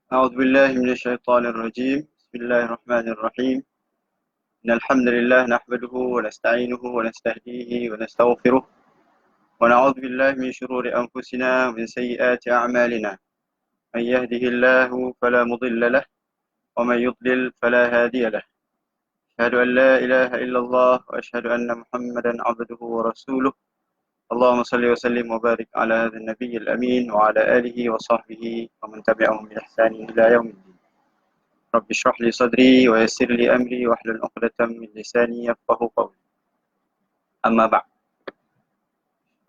أعوذ بالله من الشيطان الرجيم. بسم الله الرحمن الرحيم. إن الحمد لله نحمده ونستعينه ونستهديه ونستغفره ونعوذ بالله من شرور أنفسنا ومن سيئات أعمالنا. من يهده الله فلا مضل له ومن يضلل فلا هادي له. أشهد أن لا إله إلا الله وأشهد أن محمدا عبده ورسوله. اللهم صل وسلم وبارك على هذا النبي الأمين وعلى آله وصحبه ومن تبعهم بإحسان إلى يوم الدين. رب اشرح لي صدري ويسر لي أمري واحلل عقدة من لساني يفقهوا قولي. Amma ba'd.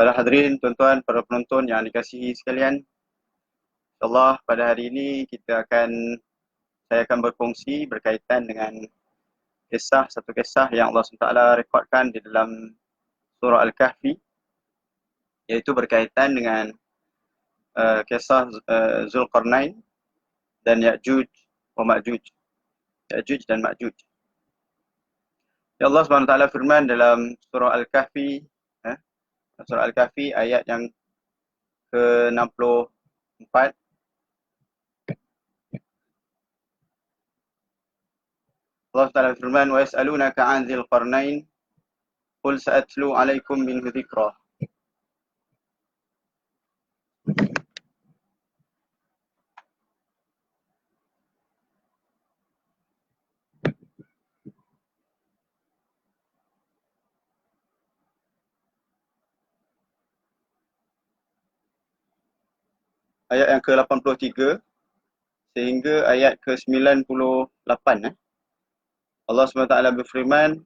Para hadirin, tuan-tuan, para penonton yang dikasihi sekalian, InsyaAllah pada hari ini saya akan berkongsi berkaitan dengan satu kisah yang Allah SWT rekodkan di dalam surah Al-Kahfi, iaitu berkaitan dengan kisah Zulkarnain dan Ya'juj wa Ma'juj. Ya'juj dan Ma'juj. Ya Allah SWT firman dalam surah Al-Kahfi, surah Al-Kahfi ayat yang ke-64. Allah Ta'ala firman, wa yas'alunaka 'an dzil qarnain qul sa'atlu 'alaikum minhu dzikra. Ayat yang ke-83 sehingga ayat ke-98. Allah SWT berfirman,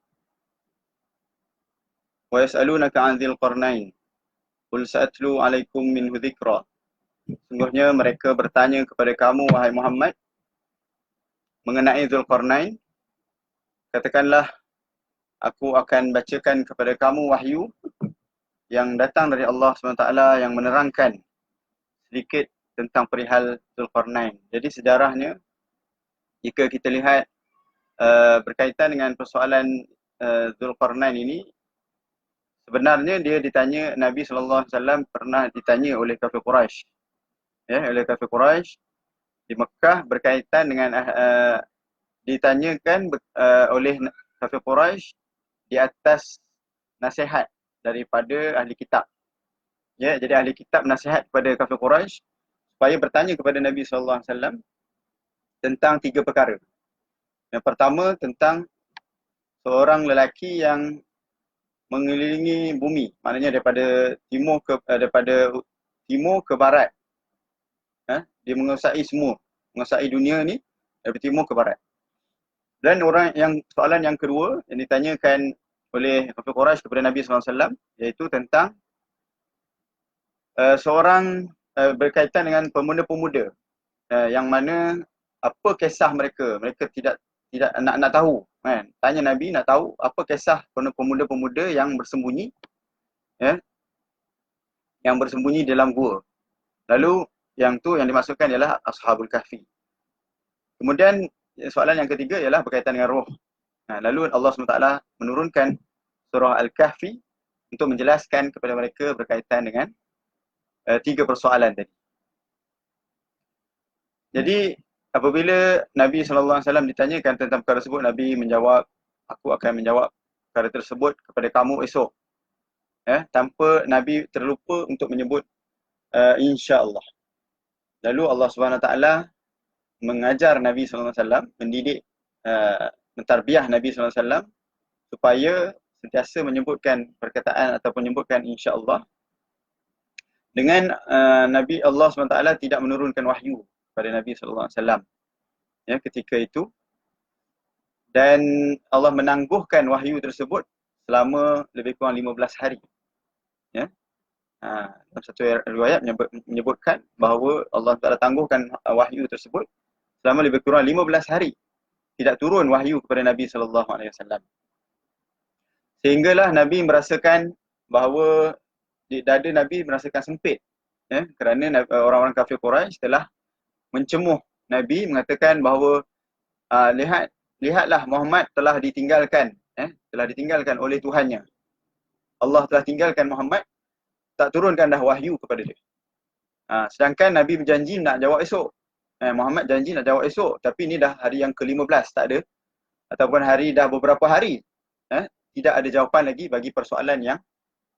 wa yas'alunaka 'an dzil qarnain qul sa'atlu 'alaikum minhu dzikra. Sungguhnya mereka bertanya kepada kamu wahai Muhammad mengenai Zulkarnain. Katakanlah, aku akan bacakan kepada kamu wahyu yang datang dari Allah SWT yang menerangkan sedikit tentang perihal Zulkarnain. Jadi sejarahnya, jika kita lihat berkaitan dengan persoalan Zulkarnain ini, sebenarnya dia ditanya, Nabi SAW pernah ditanya oleh kafir Quraisy, oleh kafir Quraisy di Mekah berkaitan dengan ditanyakan oleh kafir Quraisy di atas nasihat daripada ahli kitab. Jadi ahli kitab nasihat kepada kafir Quraisy supaya bertanya kepada Nabi SAW tentang 3 perkara. Yang pertama, tentang seorang lelaki yang mengelilingi bumi, maknanya daripada timur ke barat. Dia menguasai dunia ni dari timur ke barat. Dan soalan yang kedua yang ditanyakan oleh kafir Quraisy kepada Nabi SAW, iaitu tentang seorang berkaitan dengan pemuda-pemuda yang mana apa kisah mereka. Mereka tidak nak tahu, kan? Tanya Nabi nak tahu apa kisah pemuda-pemuda yang bersembunyi, yang bersembunyi dalam gua. Lalu yang dimaksudkan ialah Ashabul Kahfi. Kemudian soalan yang ketiga ialah berkaitan dengan roh. Lalu Allah SWT menurunkan surah Al-Kahfi untuk menjelaskan kepada mereka berkaitan dengan 3 persoalan tadi. Jadi apabila Nabi SAW ditanyakan tentang perkara tersebut, Nabi menjawab, aku akan menjawab perkara tersebut kepada kamu esok. Tanpa Nabi terlupa untuk menyebut insya-Allah. Lalu Allah SWT mengajar Nabi SAW, mendidik, mentarbiah Nabi SAW supaya sentiasa menyebutkan perkataan ataupun menyebutkan insya-Allah. Dengan Nabi Allah SWT tidak menurunkan wahyu pada Nabi SAW ketika itu, dan Allah menangguhkan wahyu tersebut selama lebih kurang 15 hari. Dalam satu riwayat menyebutkan bahawa Allah Ta'ala tangguhkan wahyu tersebut selama lebih kurang 15 hari. Tidak turun wahyu kepada Nabi SAW. Sehinggalah Nabi merasakan bahawa di dada Nabi merasakan sempit, kerana orang-orang kafir Quraisy telah mencemuh Nabi, mengatakan bahawa lihatlah Muhammad telah ditinggalkan oleh Tuhannya. Allah telah tinggalkan Muhammad, tak turunkan dah wahyu kepada dia. Sedangkan Nabi berjanji nak jawab esok. Muhammad janji nak jawab esok, tapi ni dah hari yang ke-15 tak ada, ataupun hari dah beberapa hari tidak ada jawapan lagi bagi persoalan yang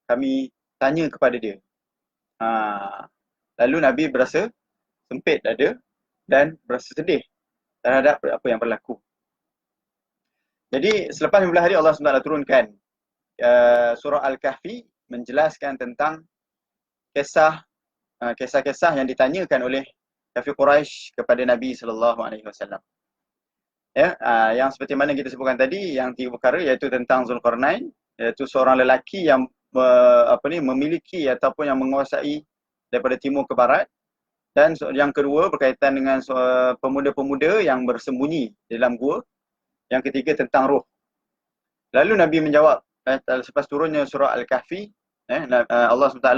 kami tanya kepada dia. Lalu Nabi berasa sempit dada dan berasa sedih terhadap apa yang berlaku. Jadi selepas 15 hari Allah SWT turunkan surah Al-Kahfi menjelaskan tentang kisah-kisah yang ditanyakan oleh kafir Quraisy kepada Nabi SAW. Yang seperti mana kita sebutkan tadi, yang 3 perkara iaitu tentang Zulkarnain, iaitu seorang lelaki yang memiliki ataupun yang menguasai daripada timur ke barat, dan yang kedua berkaitan dengan pemuda-pemuda yang bersembunyi di dalam gua, yang ketiga tentang roh. Lalu Nabi menjawab selepas turunnya surah Al-Kahfi, Allah SWT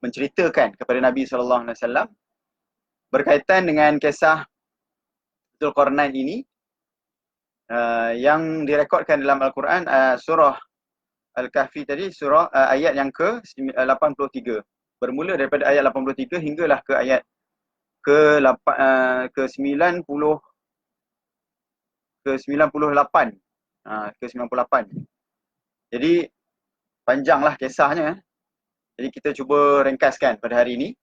menceritakan kepada Nabi SAW berkaitan dengan kisah Zulkarnain ini, yang direkodkan dalam Al-Quran, surah Al-Kahfi tadi, surah ayat yang ke-83. Bermula daripada ayat 83 hinggalah ke ayat ke-98. Ke-98. Jadi panjanglah kisahnya. Jadi kita cuba ringkaskan pada hari ini.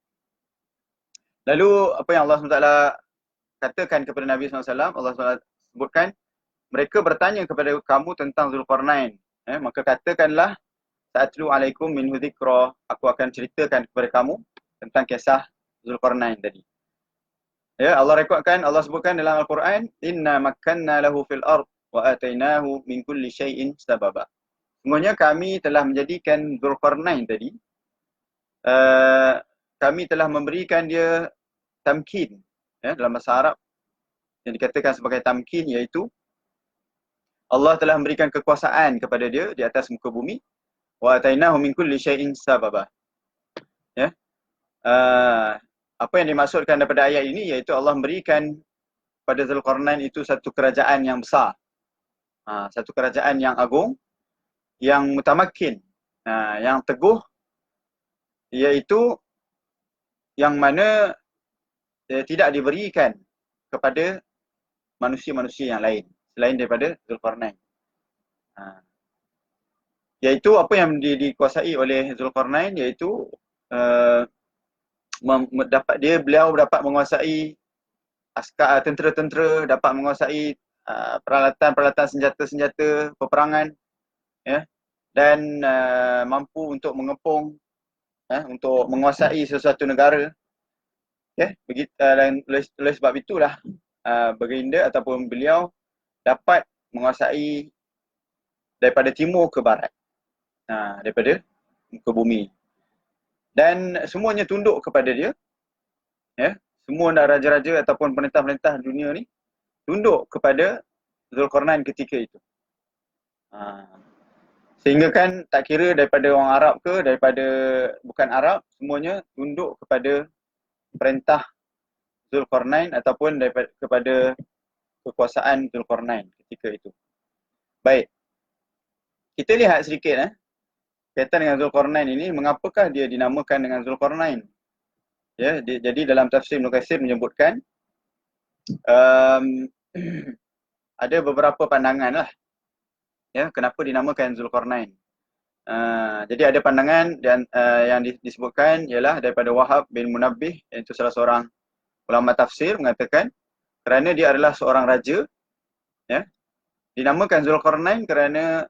Lalu apa yang Allah SWT katakan kepada Nabi SAW, Allah SWT sebutkan, mereka bertanya kepada kamu tentang Zulkarnain. Maka katakanlah, sa'atlu alaikum minhu dzikra, aku akan ceritakan kepada kamu tentang kisah Zulkarnain tadi. Allah sebutkan dalam Al-Quran, inna makkanna lahu fil ard wa atainahu min kulli syai'in sababa. Semuanya kami telah menjadikan Zulkarnain tadi, kami telah memberikan dia tamkin, dalam bahasa Arab yang dikatakan sebagai tamkin, iaitu Allah telah memberikan kekuasaan kepada dia di atas muka bumi. Wa atainahu min kulli syai'in sababa. Apa yang dimaksudkan daripada ayat ini iaitu Allah memberikan pada Zulkarnain itu satu kerajaan yang besar, satu kerajaan yang agung, yang mutamakin, yang teguh, iaitu yang mana tidak diberikan kepada manusia-manusia yang lain selain daripada Zulkarnain. Iaitu apa yang dikuasai oleh Zulkarnain, iaitu beliau dapat menguasai askar, tentera-tentera, dapat menguasai peralatan-peralatan senjata-senjata peperangan, dan mampu untuk mengepung, untuk menguasai sesuatu negara. Oleh sebab itulah baginda ataupun beliau dapat menguasai daripada timur ke barat, daripada ke bumi, dan semuanya tunduk kepada dia. Semua raja-raja ataupun penentah-penentah dunia ni tunduk kepada Zulkarnain ketika itu. Sehingga kan tak kira daripada orang Arab ke daripada bukan Arab, semuanya tunduk kepada perintah Zulkarnain ataupun kepada kekuasaan Zulkarnain ketika itu. Baik. Kita lihat sedikit kaitan dengan Zulkarnain ini, mengapakah dia dinamakan dengan Zulkarnain? Jadi dalam tafsir Ibnu Katsir menyebutkan ada beberapa pandangan lah, kenapa dinamakan Zulkarnain. Jadi ada pandangan dan yang disebutkan ialah daripada Wahab bin Munabbih, iaitu salah seorang ulama tafsir, mengatakan kerana dia adalah seorang raja, dinamakan Zulkarnain kerana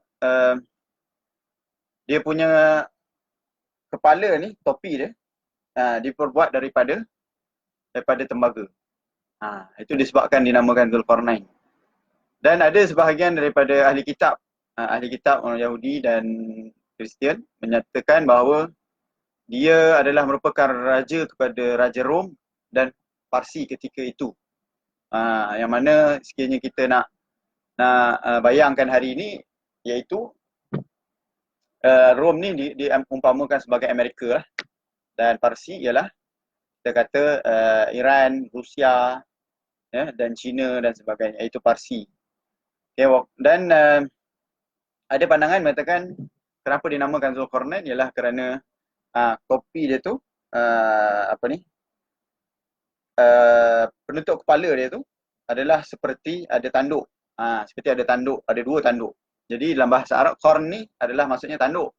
dia punya kepala ni, topi dia diperbuat daripada tembaga. Itu disebabkan dinamakan Zulkarnain. Dan ada sebahagian daripada ahli kitab orang Yahudi dan Kristian menyatakan bahawa dia adalah merupakan raja kepada Raja Rom dan Parsi ketika itu. Yang mana sekiranya kita nak bayangkan hari ini, iaitu Rom ni diumpamakan sebagai Amerika lah, dan Parsi ialah kita kata Iran, Rusia, dan China dan sebagainya, iaitu Parsi. Dan ada pandangan mengatakan kenapa dinamakan Zulkarnain ialah kerana kopi dia tu penutup kepala dia tu adalah seperti ada tanduk. Seperti ada tanduk, ada dua tanduk. Jadi dalam bahasa Arab, qarn ni adalah maksudnya tanduk.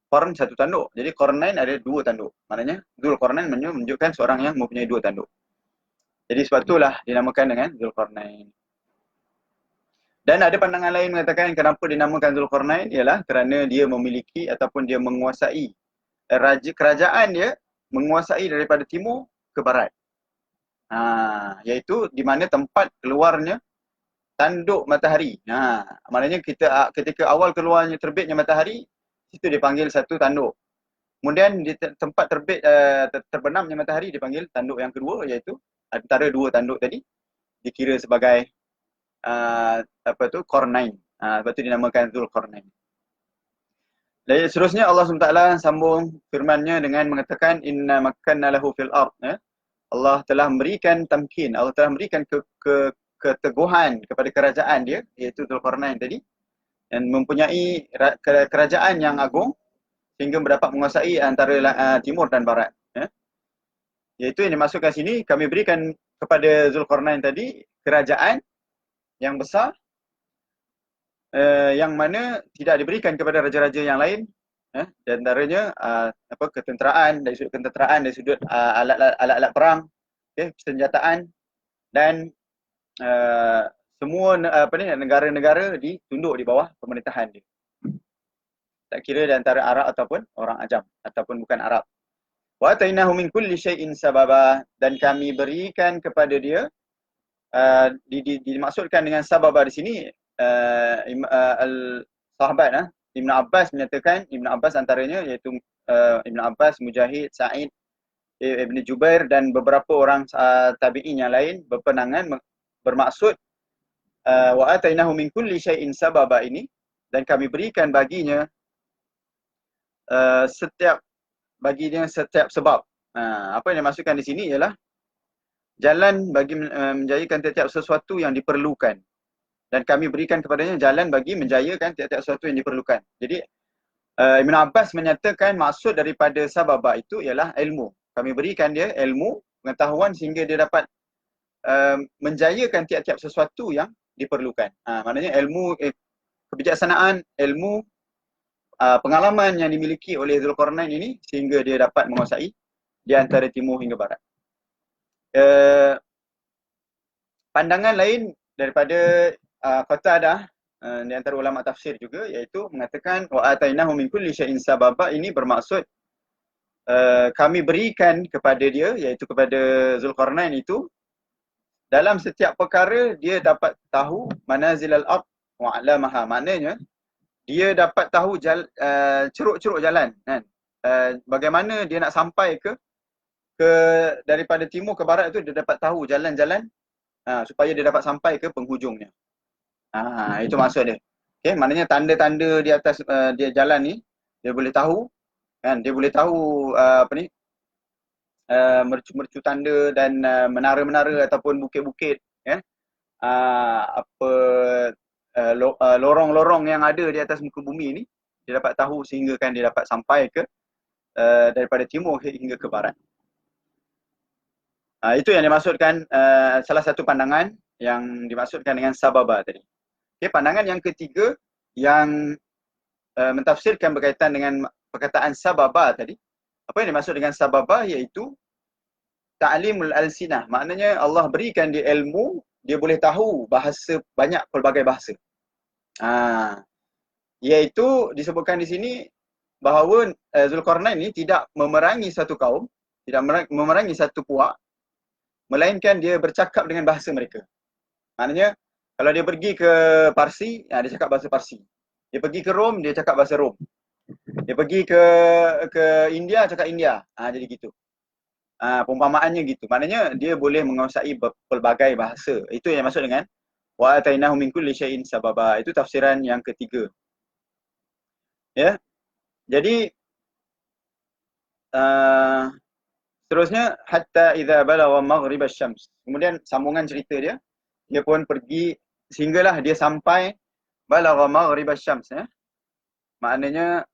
Qarn satu tanduk. Jadi qarnain ada dua tanduk. Maknanya Dzulqarnain menunjukkan seorang yang mempunyai dua tanduk. Jadi sebab itulah dinamakan dengan Dzulqarnain. Dan ada pandangan lain mengatakan kenapa dinamakan Dzulqarnain ialah kerana dia memiliki ataupun dia menguasai kerajaan dia menguasai daripada timur ke barat. Iaitu di mana tempat keluarnya tanduk matahari. Maknanya ketika awal keluarnya terbitnya matahari, situ dipanggil satu tanduk. Kemudian di tempat terbenamnya matahari dipanggil tanduk yang kedua, iaitu antara dua tanduk tadi dikira sebagai Qarnain. Sebab tu dinamakan Dzulqarnain. Dan seterusnya Allah SWT sambung firman-Nya dengan mengatakan inna makkanna lahu fil ard. Allah telah memberikan tamkin, Allah telah memberikan keteguhan kepada kerajaan dia, iaitu Dzulqarnain tadi, dan mempunyai kerajaan yang agung sehingga mendapat menguasai antara timur dan barat. Iaitu yang dimasukkan sini, kami berikan kepada Dzulqarnain tadi kerajaan yang besar, yang mana tidak diberikan kepada raja-raja yang lain, di antaranya ketenteraan, dari sudut ketenteraan, dari sudut alat-alat perang, persenjataan, dan semua negara-negara ditunduk di bawah pemerintahan dia. Tak kira di antara Arab ataupun orang Ajam ataupun bukan Arab. Wa atainahu min kulli syai'in sababa, dan kami berikan kepada dia, dimaksudkan dengan sababa di sini sahabat Ibn Abbas menyatakan, Ibn Abbas antaranya iaitu Ibn Abbas, Mujahid, Sa'id, Ibn Jubair dan beberapa orang tabi'in yang lain berpenangan bermaksud wa atainahu min kulli syai'in sababa ini, dan kami berikan baginya setiap sebab. Apa yang dimaksudkan di sini ialah jalan bagi menjayakan tiap-tiap sesuatu yang diperlukan, dan kami berikan kepadanya jalan bagi menjayakan tiap-tiap sesuatu yang diperlukan. Jadi Ibn Abbas menyatakan maksud daripada sababa itu ialah ilmu. Kami berikan dia ilmu, pengetahuan sehingga dia dapat menjayakan tiap-tiap sesuatu yang diperlukan. Maknanya ilmu, kebijaksanaan, ilmu, pengalaman yang dimiliki oleh Dzulqarnain ini sehingga dia dapat menguasai di antara timur hingga barat. Pandangan lain daripada Qatadah di antara ulama tafsir juga, iaitu mengatakan wa atainahu min kulli syai'in sababa, ini bermaksud kami berikan kepada dia, iaitu kepada Dzulqarnain itu, dalam setiap perkara dia dapat tahu manazilal ard wa alamaha. Maknanya dia dapat tahu ceruk-ceruk jalan, kan? Bagaimana dia nak sampai ke daripada timur ke barat itu, dia dapat tahu jalan-jalan supaya dia dapat sampai ke penghujungnya. Itu maksud dia. Okay, maknanya tanda-tanda di atas dia jalan ni dia boleh tahu, kan? Dia boleh tahu mercu-mercu tanda dan menara-menara ataupun bukit-bukit, ya. Lorong-lorong yang ada di atas muka bumi ni dia dapat tahu sehingga kan dia dapat sampai ke daripada timur hingga ke barat. Itu yang dimaksudkan, salah satu pandangan yang dimaksudkan dengan sababa tadi. Okay, pandangan yang ketiga yang mentafsirkan berkaitan dengan perkataan sababa tadi, apa yang dimaksud dengan sababa iaitu ta'limul alsinah. Maknanya Allah berikan dia ilmu, dia boleh tahu bahasa, banyak pelbagai bahasa. Iaitu disebutkan di sini bahawa Dzulqarnain ini tidak memerangi satu kaum, tidak memerangi satu puak, melainkan dia bercakap dengan bahasa mereka. Maknanya kalau dia pergi ke Parsi, dia cakap bahasa Parsi. Dia pergi ke Rom, dia cakap bahasa Rom. Dia pergi ke India, cakap India. Jadi gitu. Perumpamaannya gitu. Maknanya dia boleh menguasai pelbagai bahasa. Itu yang maksud dengan wa atainahu min kulli syai'in sababa. Itu tafsiran yang ketiga. Ya. Jadi seterusnya hatta idza balagha maghrib asy-syams. Kemudian sambungan cerita dia pun pergi sehinggalah dia sampai balagha maghrib asy-syams, ya. Maknanya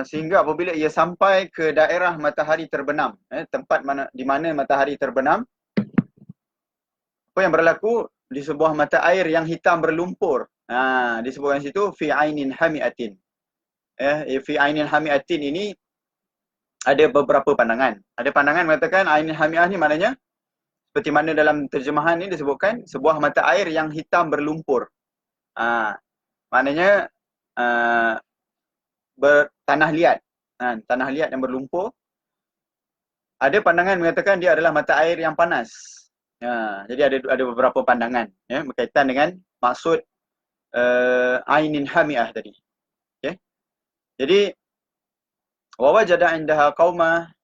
sehingga apabila ia sampai ke daerah matahari terbenam, tempat di mana matahari terbenam, apa yang berlaku di sebuah mata air yang hitam berlumpur. Disebutkan situ fi ainin hamiatin. Fi ainin hamiatin ini ada beberapa pandangan. Ada pandangan mengatakan ainin hamiah ni maknanya seperti mana dalam terjemahan ni disebutkan sebuah mata air yang hitam berlumpur. Maknanya tanah liat. Tanah liat yang berlumpur. Ada pandangan mengatakan dia adalah mata air yang panas. Jadi ada beberapa pandangan berkaitan dengan maksud ainin hamiah tadi. Okay. Jadi wawajada indaha qauma.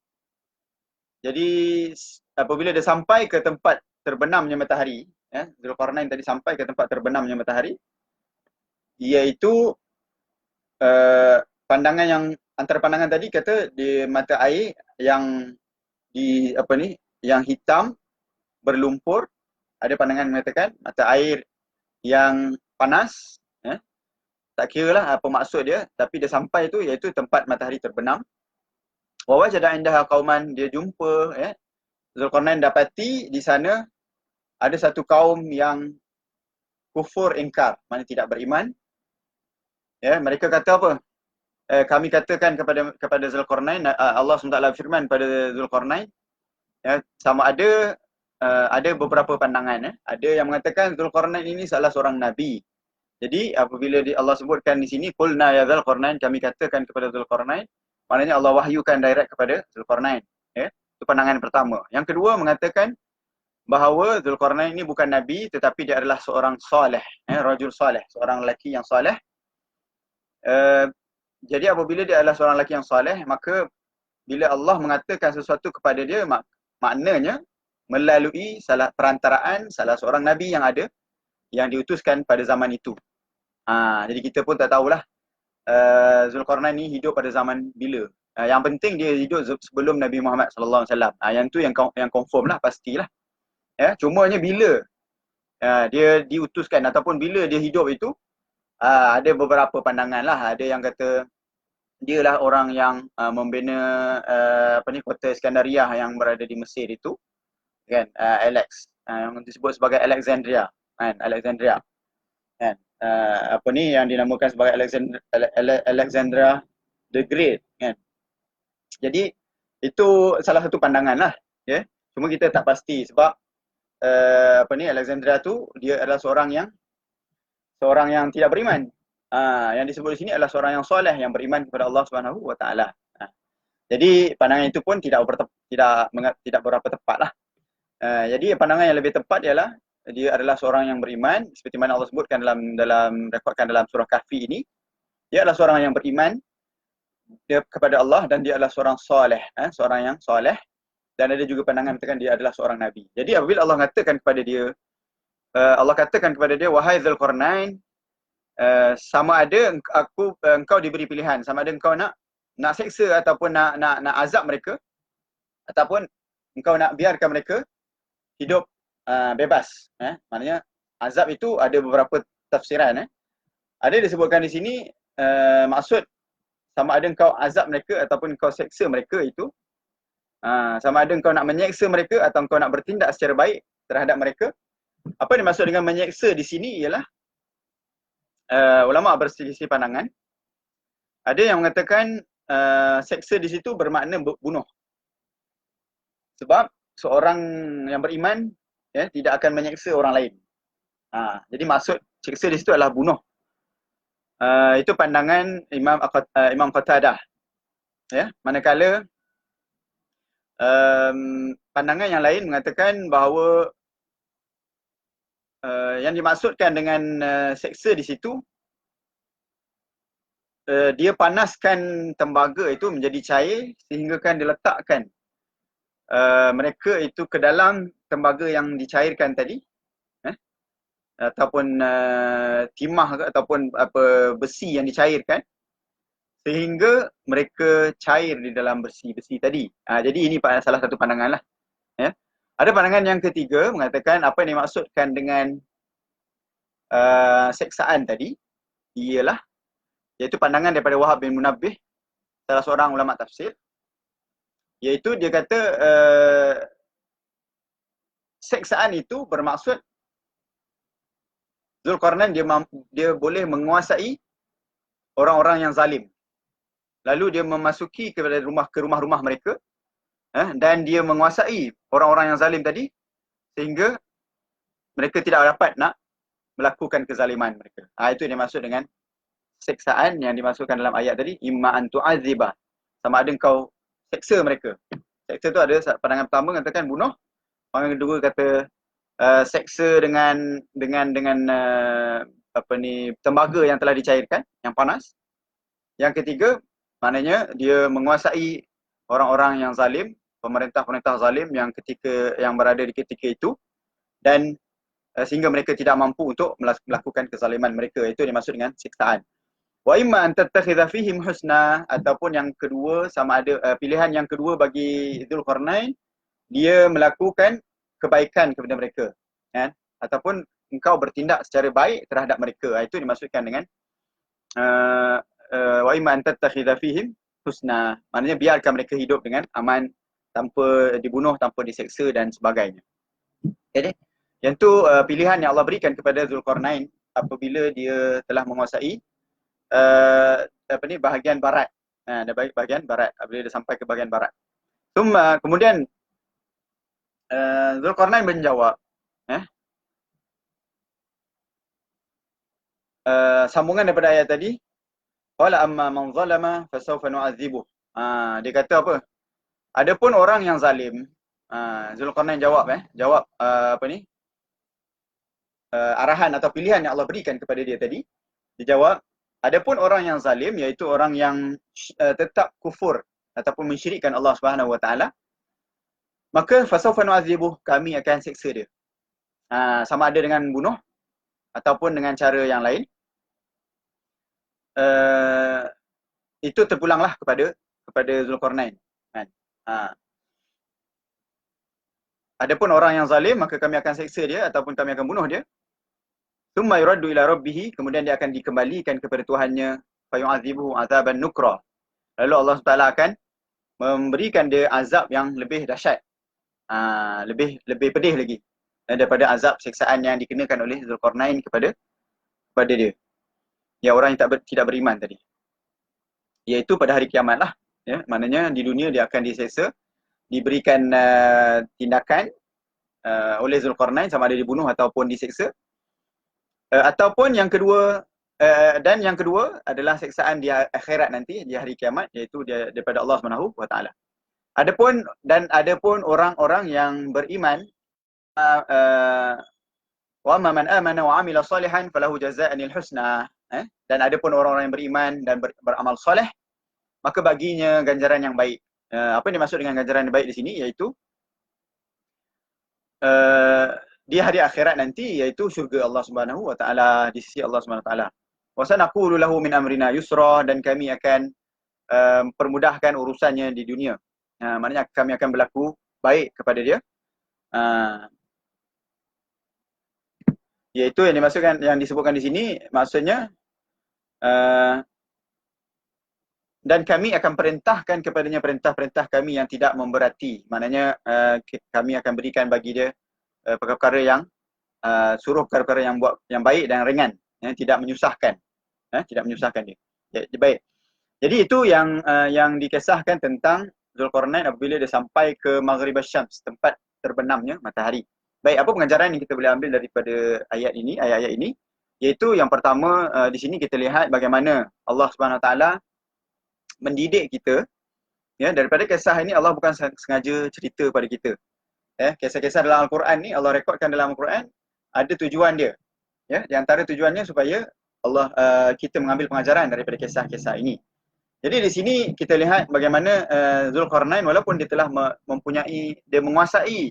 Jadi apabila dia sampai ke tempat terbenamnya matahari, Zulkarnain tadi sampai ke tempat terbenamnya matahari, iaitu pandangan yang antara pandangan tadi kata di mata air yang yang hitam berlumpur. Ada pandangan mengatakan mata air yang panas, tak kira lah apa maksud dia, tapi dia sampai tu iaitu tempat matahari terbenam. Wa wajada indaha qauman, dia jumpa, Zulkarnain dapati di sana ada satu kaum yang kufur ingkar, maknanya tidak beriman. Mereka kata apa? Kami katakan kepada Zulkarnain, Allah SWT firman pada Zulkarnain, sama ada beberapa pandangan. Ada yang mengatakan Zulkarnain ini salah seorang nabi. Jadi apabila Allah sebutkan di sini qulna ya Zulkarnain, kami katakan kepada Zulkarnain, maknanya Allah wahyukan direct kepada Zulkarnain. Itu pandangan pertama. Yang kedua mengatakan bahawa Zulkarnain ini bukan nabi tetapi dia adalah seorang soleh, rajul soleh, seorang lelaki yang soleh. Jadi apabila dia adalah seorang lelaki yang soleh, maka bila Allah mengatakan sesuatu kepada dia, maknanya melalui perantaraan salah seorang nabi yang ada, yang diutuskan pada zaman itu. Jadi kita pun tak tahulah Zulkarnain ni hidup pada zaman bila. Yang penting dia hidup sebelum Nabi Muhammad sallallahu alaihi wasallam. Yang tu yang confirm lah, pastilah. Cumanya bila dia diutuskan ataupun bila dia hidup itu, ada beberapa pandangan lah. Ada yang kata dia lah orang yang membina kota Iskandaria yang berada di Mesir itu, kan, yang disebut sebagai Alexandria, kan, Alexandria, kan, yang dinamakan sebagai Alexandria the Great, kan. Jadi itu salah satu pandangan lah, cuma kita tak pasti sebab Alexandria tu dia adalah seorang yang tidak beriman. Yang disebut di sini adalah seorang yang soleh yang beriman kepada Allah Subhanahu Wa Taala. Jadi pandangan itu pun tidak berapa tepat lah. Jadi pandangan yang lebih tepat ialah dia adalah seorang yang beriman, seperti mana Allah sebutkan dalam rekodkan dalam surah Kahfi ini. Dia adalah seorang yang beriman kepada Allah dan dia adalah seorang soleh, seorang yang soleh. Dan ada juga pandangan mengatakan dia adalah seorang nabi. Jadi apabila Allah katakan kepada dia, wahai Zulkarnain, sama ada engkau diberi pilihan, sama ada engkau nak seksa ataupun nak azab mereka, ataupun engkau nak biarkan mereka hidup bebas. Maknanya azab itu ada beberapa tafsiran. Ada disebutkan di sini maksud sama ada engkau azab mereka ataupun engkau seksa mereka itu, sama ada engkau nak menyeksa mereka atau engkau nak bertindak secara baik terhadap mereka. Apa yang dimaksud dengan menyeksa di sini ialah ulama berselisih pandangan. Ada yang mengatakan seksa di situ bermakna bunuh. Sebab seorang yang beriman tidak akan menyeksa orang lain. Jadi maksud seksa di situ adalah bunuh. Itu pandangan Imam Qatadah. Manakala pandangan yang lain mengatakan bahawa yang dimaksudkan dengan seksa di situ, dia panaskan tembaga itu menjadi cair sehingga kan diletakkan mereka itu ke dalam tembaga yang dicairkan tadi, ataupun timah ataupun besi yang dicairkan, sehingga mereka cair di dalam besi-besi tadi. Jadi ini salah satu pandangan lah. Ada pandangan yang ketiga mengatakan apa yang dimaksudkan dengan seksaan tadi ialah, iaitu pandangan daripada Wahab bin Munabbih salah seorang ulama tafsir, iaitu dia kata seksaan itu bermaksud Zulkarnain dia boleh menguasai orang-orang yang zalim. Lalu dia memasuki ke rumah-rumah mereka, dan dia menguasai orang-orang yang zalim tadi sehingga mereka tidak dapat nak melakukan kezaliman mereka. Itu yang dimaksud dengan seksaan yang dimasukkan dalam ayat tadi, imma an tu'adziba, sama ada engkau seksa mereka. Seksa tu ada pandangan pertama katakan bunuh, pandangan kedua kata seksa dengan tembaga yang telah dicairkan, yang panas. Yang ketiga, maknanya dia menguasai orang-orang yang zalim, pemerintah-pemerintah zalim yang berada di ketika itu, dan sehingga mereka tidak mampu untuk melakukan kezaliman mereka. Itu dimaksud dengan siksaan. Wa imma an tattakhidha fihim husna, ataupun yang kedua, sama ada pilihan yang kedua bagi Zulkarnain, dia melakukan kebaikan kepada mereka, kan? Ataupun engkau bertindak secara baik terhadap mereka. Itu dimaksudkan dengan wa imma an tattakhidha fihim husna. Maknanya biarkan mereka hidup dengan aman, tanpa dibunuh, tanpa diseksa dan sebagainya. Jadi, yang tu pilihan yang Allah berikan kepada Zulkarnain apabila dia telah menguasai bahagian barat. Bahagian barat, apabila dia sampai ke bahagian barat. Kemudian Zulkarnain menjawab, sambungan daripada ayat tadi, qala amma man zalama fasawfa nu'adzibuh. Dia kata apa? Adapun orang yang zalim, Zulkarnain jawab arahan atau pilihan yang Allah berikan kepada dia tadi. Dia jawab, adapun orang yang zalim, iaitu orang yang tetap kufur ataupun mensyirikkan Allah Subhanahu wa taala, maka fasawfa nu'adzibuh, kami akan seksa dia. Sama ada dengan bunuh ataupun dengan cara yang lain. Itu terpulanglah kepada Zulkarnain, kan? Adapun orang yang zalim, maka kami akan seksa dia ataupun kami akan bunuh dia. Tsumma yuraddu ila rabbih, kemudian dia akan dikembalikan kepada Tuhannya, fayu'adzibuhu 'adzaban nukra. Lalu Allah Taala akan memberikan dia azab yang lebih dahsyat, lebih pedih lagi daripada azab siksaan yang dikenakan oleh Zulkarnain kepada dia. Ya, orang yang tidak beriman tadi. Iaitu pada hari kiamat lah. Ya, maknanya di dunia dia akan diseksa, diberikan tindakan oleh Zulkarnain, sama ada dibunuh ataupun diseksa. Ataupun yang kedua, dan yang kedua adalah seksaan di akhirat nanti, di hari kiamat, iaitu daripada Allah Subhanahu wa taala. Adapun orang-orang yang beriman, wa man amana wa amila salihan falahu jazaa'anil husna. Dan adapun orang-orang yang beriman dan beramal soleh, maka baginya ganjaran yang baik. Apa yang dimaksud dengan ganjaran yang baik di sini, iaitu di hari akhirat nanti, iaitu syurga Allah Subhanahu wa taala, di sisi Allah Subhanahu wa taala. Wa sanaqulu lahu min amrina yusra, dan kami akan permudahkan urusannya di dunia. Maknanya kami akan berlaku baik kepada dia. Iaitu yang dimaksudkan, yang disebutkan di sini, maksudnya dan kami akan perintahkan kepadanya perintah-perintah kami yang tidak memberati. Maknanya kami akan berikan bagi dia perkara-perkara yang suruh perkara-perkara yang baik dan ringan, tidak menyusahkan, tidak menyusahkan dia. Baik. Jadi itu yang dikisahkan tentang Zulkarnain apabila dia sampai ke Maghrib Asy-Syams, tempat terbenamnya matahari. Baik, apa pengajaran yang kita boleh ambil daripada ayat ini? Iaitu yang pertama, di sini kita lihat bagaimana Allah Subhanahu Wa Taala mendidik kita. Ya, daripada kisah ini Allah bukan sengaja cerita pada kita. Kisah-kisah dalam Al-Quran ni, Allah rekodkan dalam Al-Quran, ada tujuan dia. Ya, di antara tujuannya supaya kita mengambil pengajaran daripada kisah-kisah ini. Jadi di sini kita lihat bagaimana Zulkarnain, walaupun dia telah dia menguasai,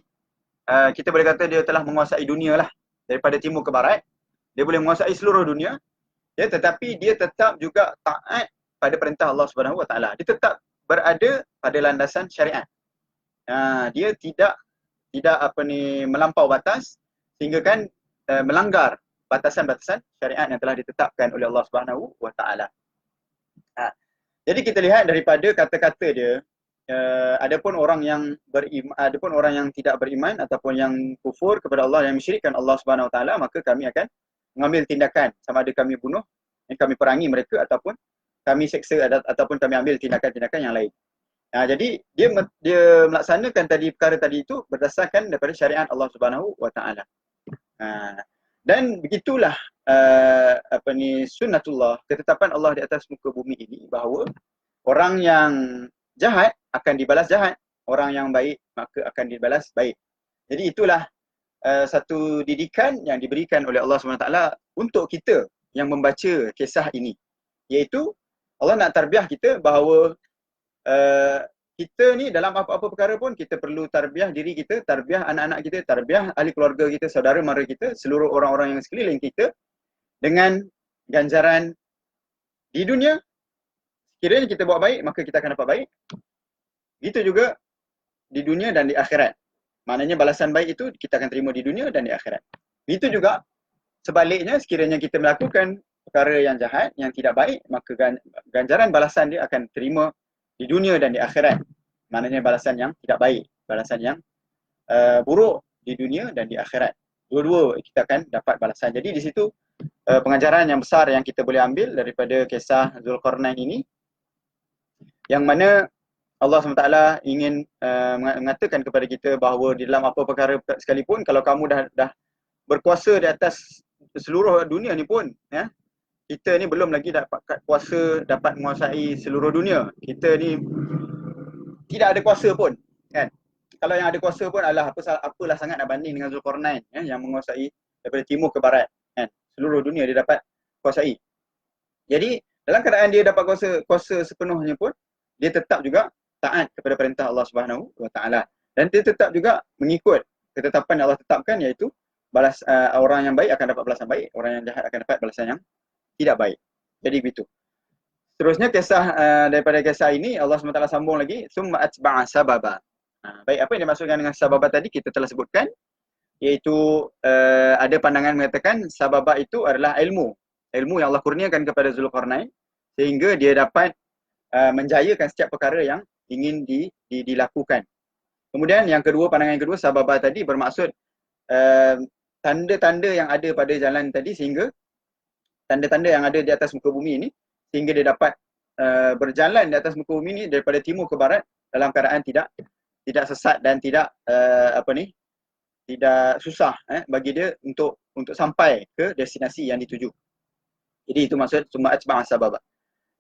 kita boleh kata dia telah menguasai dunia lah, daripada timur ke barat, dia boleh menguasai seluruh dunia, ya, tetapi dia tetap juga taat pada perintah Allah Subhanahu Wa Taala. Dia tetap berada pada landasan syariat. Dia tidak melampau batas sehingga kan melanggar batasan-batasan syariat yang telah ditetapkan oleh Allah Subhanahu Wa Taala. Jadi kita lihat daripada kata-kata dia, adapun orang yang beriman, adapun orang yang tidak beriman ataupun yang kufur kepada Allah, yang mensyirikkan Allah Subhanahu Wa Taala, maka kami akan mengambil tindakan, sama ada kami bunuh, kami perangi mereka, ataupun kami seksa ataupun kami ambil tindakan-tindakan yang lain. Jadi dia melaksanakan tadi perkara tadi itu berdasarkan daripada syariat Allah Subhanahu Wa Taala. Dan begitulah sunnatullah, ketetapan Allah di atas muka bumi ini, bahawa orang yang jahat akan dibalas jahat, orang yang baik maka akan dibalas baik. Jadi itulah satu didikan yang diberikan oleh Allah SWT untuk kita yang membaca kisah ini, iaitu Allah nak tarbiah kita bahawa kita ni dalam apa-apa perkara pun kita perlu tarbiah diri kita, tarbiah anak-anak kita, tarbiah ahli keluarga kita, saudara mara kita, seluruh orang-orang yang sekeliling kita, dengan ganjaran di dunia. Kiranya kita buat baik, maka kita akan dapat baik. Begitu juga di dunia dan di akhirat. Maknanya balasan baik itu kita akan terima di dunia dan di akhirat. Begitu juga sebaliknya, sekiranya kita melakukan perkara yang jahat, yang tidak baik, maka ganjaran balasan dia akan terima di dunia dan di akhirat. Maknanya balasan yang tidak baik, balasan yang buruk di dunia dan di akhirat. Dua-dua kita akan dapat balasan. Jadi di situ pengajaran yang besar yang kita boleh ambil daripada kisah Zulkarnain ini, yang mana Allah SWT ingin mengatakan kepada kita bahawa di dalam apa perkara sekalipun, kalau kamu dah berkuasa di atas seluruh dunia ni pun, ya, kita ni belum lagi dapat kuasa dapat menguasai seluruh dunia. Kita ni tidak ada kuasa pun, kan. Kalau yang ada kuasa pun apalah sangat nak banding dengan Zulkarnain, ya, yang menguasai daripada timur ke barat, kan. Seluruh dunia dia dapat kuasai. Jadi dalam keadaan dia dapat kuasa sepenuhnya pun, dia tetap juga taat kepada perintah Allah Subhanahu Wa Taala, dan dia tetap juga mengikut ketetapan yang Allah tetapkan, iaitu orang yang baik akan dapat balasan baik, orang yang jahat akan dapat balasan yang tidak baik. Jadi begitu. Seterusnya kisah daripada kisah ini Allah SWT sambung lagi, summa atba'a sababa. Baik, apa yang dimaksudkan dengan sababa tadi kita telah sebutkan, iaitu ada pandangan mengatakan sababa itu adalah ilmu yang Allah kurniakan kepada Zulkarnain sehingga dia dapat menjayakan setiap perkara yang ingin dilakukan. Kemudian yang kedua, pandangan yang kedua, sababa tadi bermaksud tanda-tanda yang ada pada jalan tadi, sehingga tanda-tanda yang ada di atas muka bumi ini, sehingga dia dapat berjalan di atas muka bumi ini daripada timur ke barat dalam keadaan tidak sesat dan tidak tidak susah bagi dia untuk sampai ke destinasi yang dituju. Jadi itu maksud summa atba'a sababa.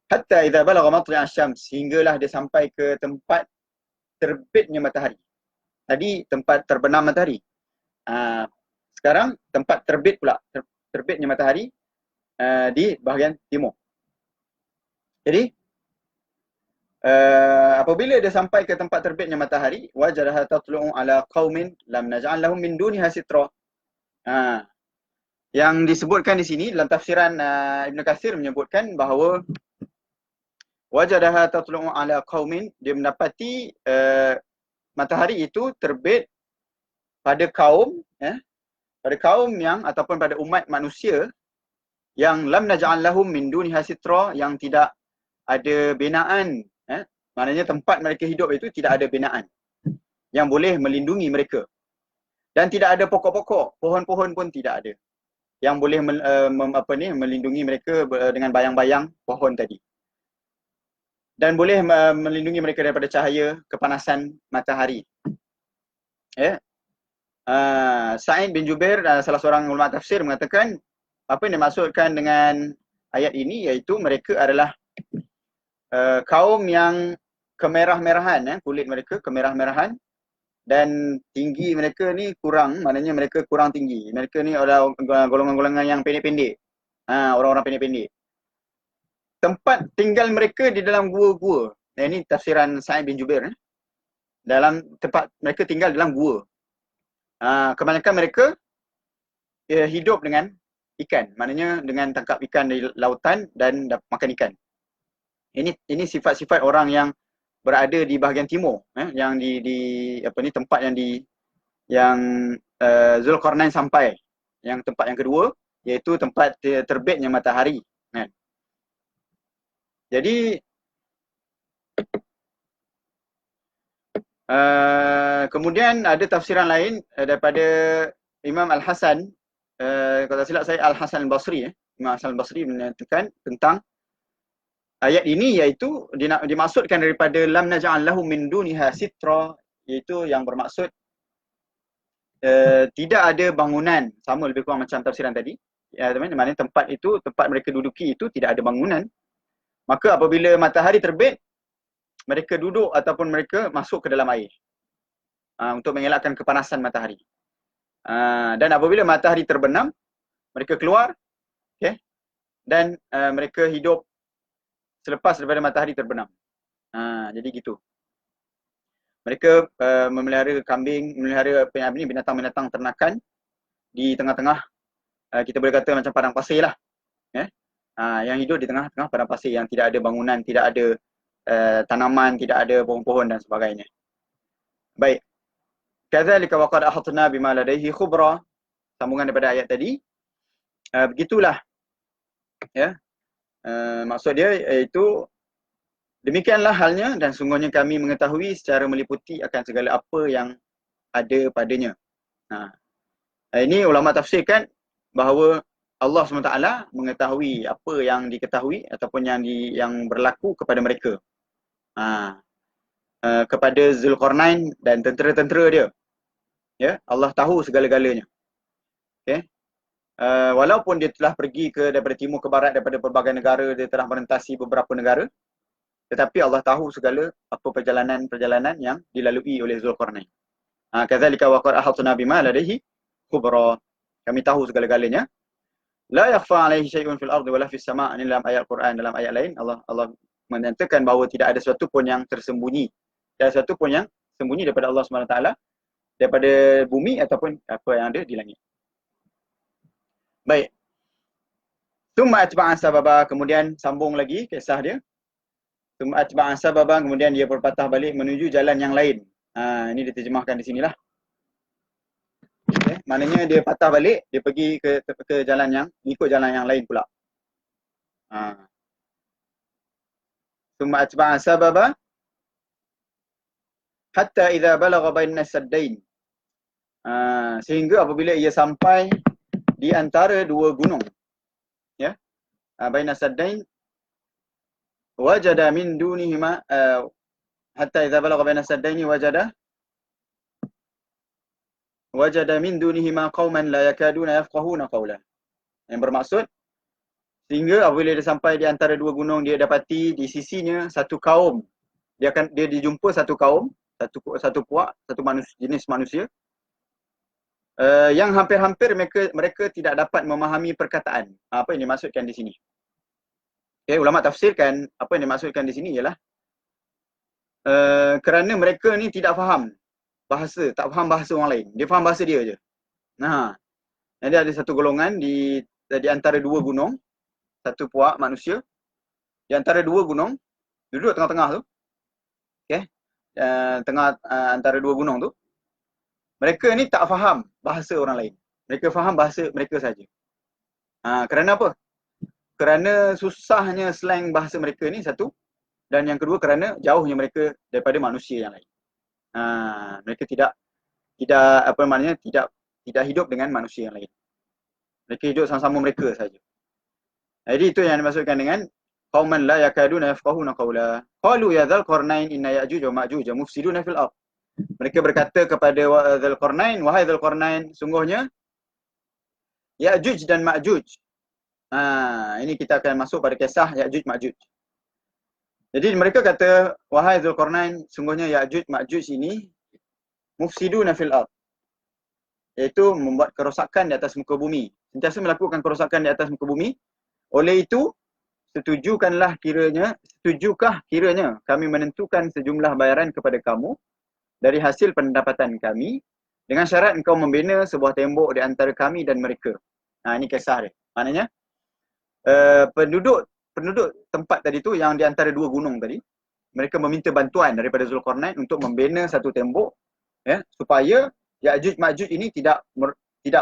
Hatta idza balagha matli'a asy-syams, sehinggalah dia sampai ke tempat terbitnya matahari. Tadi tempat terbenam matahari. Sekarang tempat terbit pula, terbitnya matahari di bahagian timur. Jadi apabila dia sampai ke tempat terbitnya matahari, wajadaha tatlu'u ala qaumin lam naj'al lahum min duniha sitra. Yang disebutkan di sini dalam tafsiran Ibn Katsir menyebutkan bahawa wajadaha tatlu'u ala qaumin, dia mendapati matahari itu terbit pada kaum yang ataupun pada umat manusia yang lam naj'al lahum min duniha sitra, yang tidak ada binaan, maknanya tempat mereka hidup itu tidak ada binaan yang boleh melindungi mereka, dan tidak ada pokok-pokok, pohon-pohon pun tidak ada yang boleh melindungi mereka dengan bayang-bayang pohon tadi, dan boleh melindungi mereka daripada cahaya kepanasan matahari. Sa'id bin Jubair, salah seorang ulama tafsir, mengatakan apa yang dimaksudkan dengan ayat ini, iaitu mereka adalah kaum yang kemerah-merahan, kulit mereka kemerah-merahan, dan tinggi mereka ni kurang, maknanya mereka kurang tinggi. Mereka ni adalah golongan-golongan yang pendek-pendek, orang-orang pendek-pendek. Tempat tinggal mereka di dalam gua-gua. Ini tafsiran Sa'id bin Jubair. Dalam tempat mereka tinggal dalam gua. Kebanyakan mereka hidup dengan ikan, maknanya dengan tangkap ikan di lautan dan makan ikan. Ini sifat-sifat orang yang berada di bahagian timur, yang tempat yang Zulkarnain sampai. Yang tempat yang kedua iaitu tempat terbitnya matahari, kan. Jadi Kemudian ada tafsiran lain daripada Imam Al-Hasan, kalau tak silap saya Al-Hasan Al-Basri, Imam Al-Hasan Al-Basri menyatakan tentang ayat ini, iaitu dimaksudkan daripada lam naj'al lahu min duniha sitra, iaitu yang bermaksud tidak ada bangunan, sama lebih kurang macam tafsiran tadi. Ya, teman, maknanya tempat itu, tempat mereka duduki itu tidak ada bangunan. Maka apabila matahari terbit, mereka duduk ataupun mereka masuk ke dalam air untuk mengelakkan kepanasan matahari. Dan apabila matahari terbenam, mereka keluar, okay, dan mereka hidup selepas daripada matahari terbenam. Jadi gitu. Mereka memelihara kambing, memelihara binatang-binatang ternakan di tengah-tengah, kita boleh kata macam padang pasir lah. Yang hidup di tengah-tengah padang pasir, yang tidak ada bangunan, tidak ada tanaman, tidak ada pohon-pohon dan sebagainya. Baik. Kadzalika waqad ahatna bima ladaihi khubra. Sambungan daripada ayat tadi. Begitulah. Ya. Maksud dia iaitu demikianlah halnya, dan sungguhnya kami mengetahui secara meliputi akan segala apa yang ada padanya. Ini ulama tafsirkan bahawa Allah SWT mengetahui apa yang diketahui ataupun yang berlaku kepada mereka. Kepada Zulkarnain dan tentera-tentera dia. Ya, Allah tahu segala-galanya. Okay. Walaupun dia telah pergi daripada timur ke barat, daripada pelbagai negara, dia telah merentasi beberapa negara, tetapi Allah tahu segala apa perjalanan-perjalanan yang dilalui oleh Zulkarnain. Kadzalika wa qad ahatna bima ladaihi khubra. Kami tahu segala-galanya. La yakhfa 'alaihi syai'un fil ardi wala fis sama'. Ini dalam ayat Quran, dalam ayat lain Allah menyatakan bahawa tidak ada sesuatu pun yang tersembunyi. Tidak ada sesuatu pun yang sembunyi daripada Allah SWT, daripada bumi ataupun apa yang ada di langit. Baik. Tsumma atba'a sababa, kemudian sambung lagi kisah dia. Tsumma atba'a sababa, kemudian dia berpatah balik menuju jalan yang lain. Ini diterjemahkan di sinilah. Okay. Maknanya dia patah balik, dia pergi ke jalan yang, ikut jalan yang lain pula. Tsumma atba'a sababa hatta idza balagha baina as-saddain. Sehingga apabila ia sampai di antara dua gunung, ya, baina as-saddain, wajada min dunihima, hatta idza balagha baina as-saddain wajada min dunihima qauman la yakaduna yafqahuna qawla. Yang bermaksud, sehingga apabila dia sampai di antara dua gunung, dia dapati di sisinya satu kaum. Dia dijumpa satu kaum, satu puak, satu jenis manusia, yang hampir-hampir mereka tidak dapat memahami perkataan. Apa yang dimaksudkan di sini? Okay, ulama tafsirkan apa yang dimaksudkan di sini ialah kerana mereka ni tidak faham bahasa, tak faham bahasa orang lain. Dia faham bahasa dia je. Jadi ada satu golongan di antara dua gunung, satu puak manusia di antara dua gunung, duduk tengah-tengah tu. Okey. Antara dua gunung tu. Mereka ni tak faham bahasa orang lain. Mereka faham bahasa mereka saja. Kerana apa? Kerana susahnya slang bahasa mereka ni, satu. Dan yang kedua, kerana jauhnya mereka daripada manusia yang lain. Mereka tidak hidup dengan manusia yang lain. Mereka hidup sama-sama mereka saja. Jadi itu yang dimaksudkan dengan qauman la yakaduna yafqahuna qawla. Qalu ya Dzulqarnain inna Ya'juj wa Ma'juj mufsiduna fil ardh. Mereka berkata kepada Dzulqarnain, wahai Dzulqarnain, sungguhnya Ya'juj dan Ma'juj. Ini kita akan masuk pada kisah Ya'juj Ma'juj. Jadi mereka kata, wahai Dzulqarnain, sungguhnya Ya'juj Ma'juj ini mufsiduna fil ardh, iaitu membuat kerosakan di atas muka bumi. Sentiasa melakukan kerosakan di atas muka bumi. Oleh itu, setujukah kiranya kami menentukan sejumlah bayaran kepada kamu dari hasil pendapatan kami, dengan syarat engkau membina sebuah tembok di antara kami dan mereka. Ini kisah dia. Maknanya penduduk tempat tadi tu, yang di antara dua gunung tadi, mereka meminta bantuan daripada Dzulqarnain untuk membina satu tembok, ya, supaya Ya'juj Ma'juj ini tidak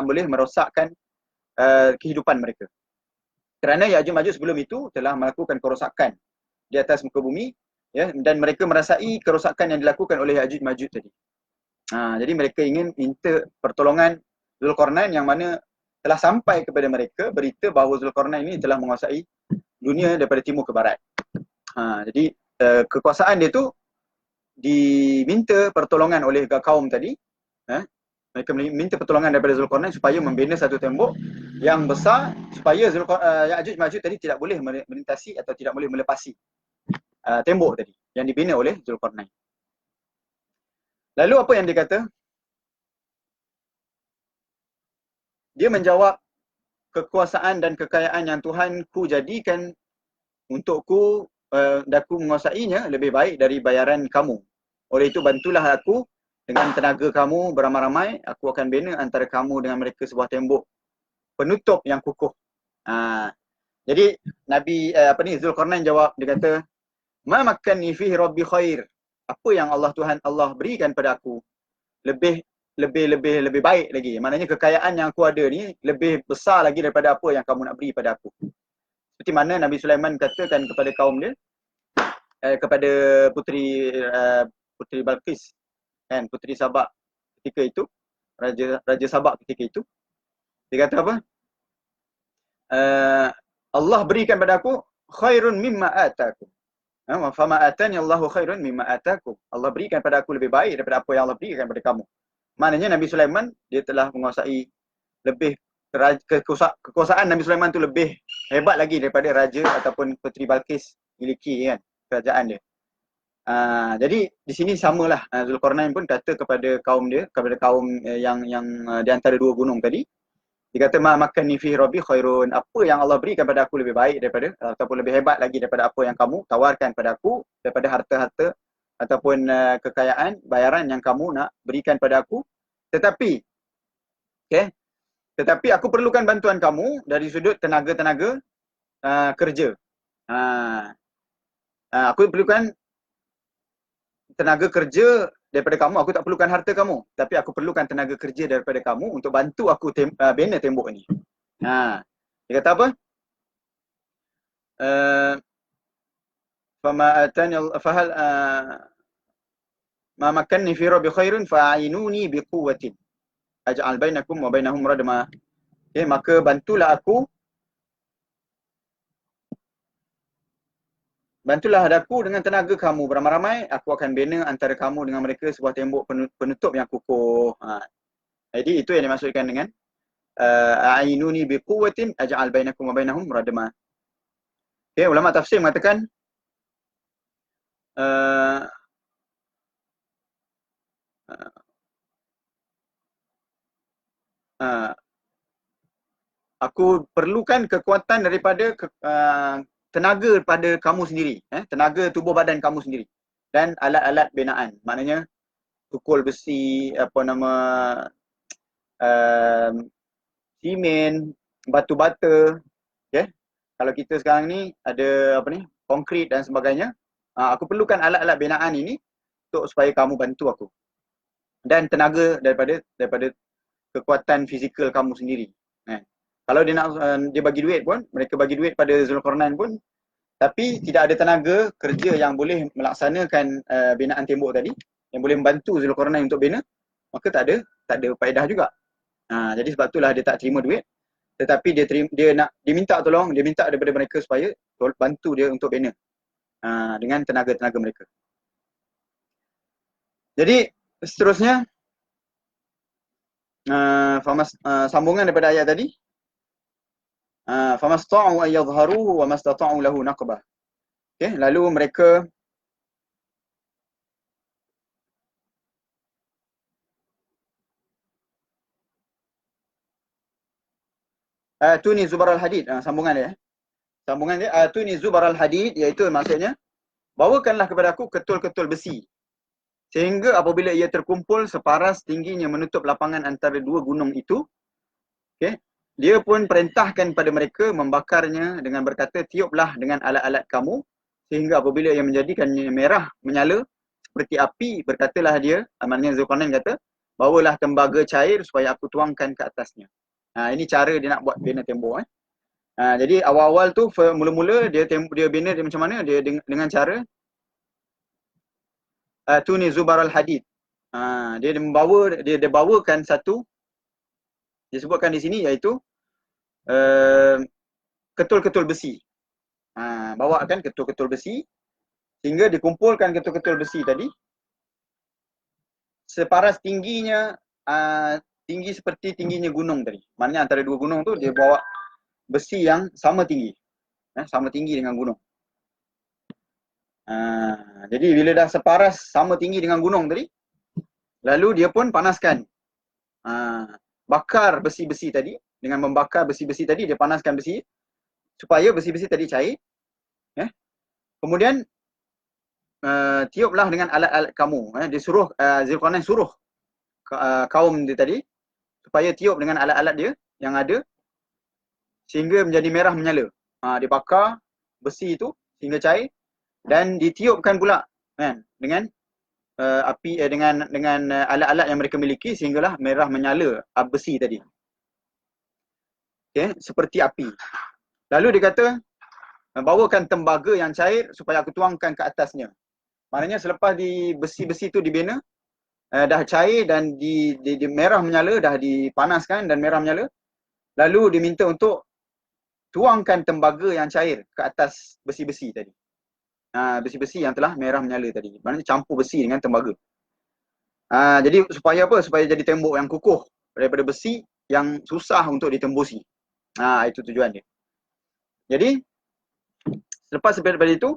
boleh merosakkan kehidupan mereka. Kerana Ya'juj Ma'juj sebelum itu telah melakukan kerosakan di atas muka bumi, Ya, dan mereka merasai kerosakan yang dilakukan oleh Ya'juj Ma'juj tadi. Jadi mereka ingin minta pertolongan Zulkarnain, yang mana telah sampai kepada mereka berita bahawa Zulkarnain ini telah menguasai dunia daripada timur ke barat. Jadi kekuasaan dia tu diminta pertolongan oleh kaum tadi. Mereka minta pertolongan daripada Zulkarnain supaya membina satu tembok yang besar supaya Ya'juj Ma'juj tadi tidak boleh melintasi atau tidak boleh melepasi tembok tadi yang dibina oleh Zulkarnain. Lalu apa yang dia kata? Dia menjawab, kekuasaan dan kekayaan yang Tuhan ku jadikan untukku dan aku menguasainya lebih baik dari bayaran kamu. Oleh itu bantulah aku dengan tenaga kamu beramai-ramai, aku akan bina antara kamu dengan mereka sebuah tembok penutup yang kukuh. Jadi Nabi Zulkarnain jawab, dia kata, ma makkanni fihi rabbi khair. Apa yang Tuhan Allah berikan pada aku lebih baik lagi. Maknanya kekayaan yang aku ada ni lebih besar lagi daripada apa yang kamu nak beri pada aku. Seperti mana Nabi Sulaiman katakan kepada kaum dia, kepada puteri Balqis, kan, puteri Sabak ketika itu, raja Sabak ketika itu. Dia kata apa? Allah berikan pada aku khairun mimma ataku. Fama atani Allahu khairun mimma ataku. Allah berikan pada aku lebih baik daripada apa yang Allah berikan pada kamu. Maknanya Nabi Sulaiman dia telah menguasai lebih, kekuasaan Nabi Sulaiman tu lebih hebat lagi daripada raja ataupun Puteri Balqis miliki, kan, kerajaan dia. Jadi di sini samalah, Zulkarnain pun kata kepada kaum dia, kepada kaum yang di antara dua gunung tadi, dia kata ma makanni fi rabbi khairun, apa yang Allah berikan pada aku lebih baik daripada ataupun lebih hebat lagi daripada apa yang kamu tawarkan pada aku, daripada harta-harta ataupun kekayaan, bayaran yang kamu nak berikan pada aku. Tetapi aku perlukan bantuan kamu dari sudut tenaga-tenaga kerja. Aku perlukan tenaga kerja daripada kamu, aku tak perlukan harta kamu, tapi aku perlukan tenaga kerja daripada kamu untuk bantu aku bina tembok ni. Dia kata apa? Fama atani fahal ma makanni fi rabbi khairun fa'inuni biquwwatin aj'al bainakum wa bainahum radma. Maka bantulah aku dengan tenaga kamu beramai-ramai, aku akan bina antara kamu dengan mereka sebuah tembok penutup yang kukuh. Jadi itu yang dimaksudkan dengan a'inuni biquwwatin aj'al bainakum wa bainahum radma. Ulama tafsir mengatakan aku perlukan kekuatan daripada tenaga pada kamu sendiri, tenaga tubuh badan kamu sendiri, dan alat-alat binaan. Maknanya tukul besi, simen, batu bata. Kalau kita sekarang ni ada konkrit dan sebagainya, aku perlukan alat-alat binaan ini supaya kamu bantu aku, dan tenaga daripada kekuatan fizikal kamu sendiri. Kalau dia bagi duit pun, mereka bagi duit pada Zulkarnain pun, tapi tidak ada tenaga kerja yang boleh melaksanakan binaan tembok tadi, yang boleh membantu Zulkarnain untuk bina, maka tak ada faedah juga. Jadi sebab itulah dia tak terima duit, tetapi dia minta tolong, dia minta daripada mereka supaya bantu dia untuk bina dengan tenaga-tenaga mereka. Jadi seterusnya, sambungan daripada ayat tadi, famasta'u an yadhharuhu wa mastata'u lahu naqbah. Lalu mereka atuni zubaral hadid, sambungan dia. Atuni zubaral hadid, iaitu maksudnya bawakanlah kepada aku ketul-ketul besi, sehingga apabila ia terkumpul separas tingginya menutup lapangan antara dua gunung itu, dia pun perintahkan pada mereka membakarnya dengan berkata, tiuplah dengan alat-alat kamu, sehingga apabila ia menjadikannya merah menyala seperti api, berkatalah dia, maknanya Zulkarnain kata, bawalah tembaga cair supaya aku tuangkan ke atasnya. Ini cara dia nak buat bina tembok. Jadi awal-awal tu, mula-mula dia bina dia macam mana? Dia dengan cara Atuni zubaral hadid. Dia bawakan satu, disebutkan di sini, iaitu ketul-ketul besi. Bawakan ketul-ketul besi, sehingga dikumpulkan ketul-ketul besi tadi separas tingginya, tinggi seperti tingginya gunung tadi. Maknanya antara dua gunung tu dia bawa besi yang sama tinggi, sama tinggi dengan gunung. Jadi bila dah separas sama tinggi dengan gunung tadi, lalu dia pun panaskan, bakar besi-besi tadi. Dengan membakar besi-besi tadi, dia panaskan besi supaya besi-besi tadi cair. Kemudian tiuplah dengan alat-alat kamu. Dia suruh, Zulkarnain suruh kaum dia tadi supaya tiup dengan alat-alat dia yang ada sehingga menjadi merah menyala. Dia bakar besi itu sehingga cair dan ditiupkan pula kan, dengan api, dengan alat-alat yang mereka miliki sehinggalah merah menyala besi tadi. Okay, seperti api. Lalu dia kata, bawakan tembaga yang cair supaya aku tuangkan ke atasnya. Maknanya selepas di besi-besi itu dibina, dah cair dan di merah menyala, dah dipanaskan dan merah menyala, lalu diminta untuk tuangkan tembaga yang cair ke atas besi-besi tadi. Besi-besi yang telah merah menyala tadi. Maknanya campur besi dengan tembaga. Jadi supaya apa? Supaya jadi tembok yang kukuh daripada besi yang susah untuk ditembusi. Itu tujuan dia. Jadi selepas daripada itu,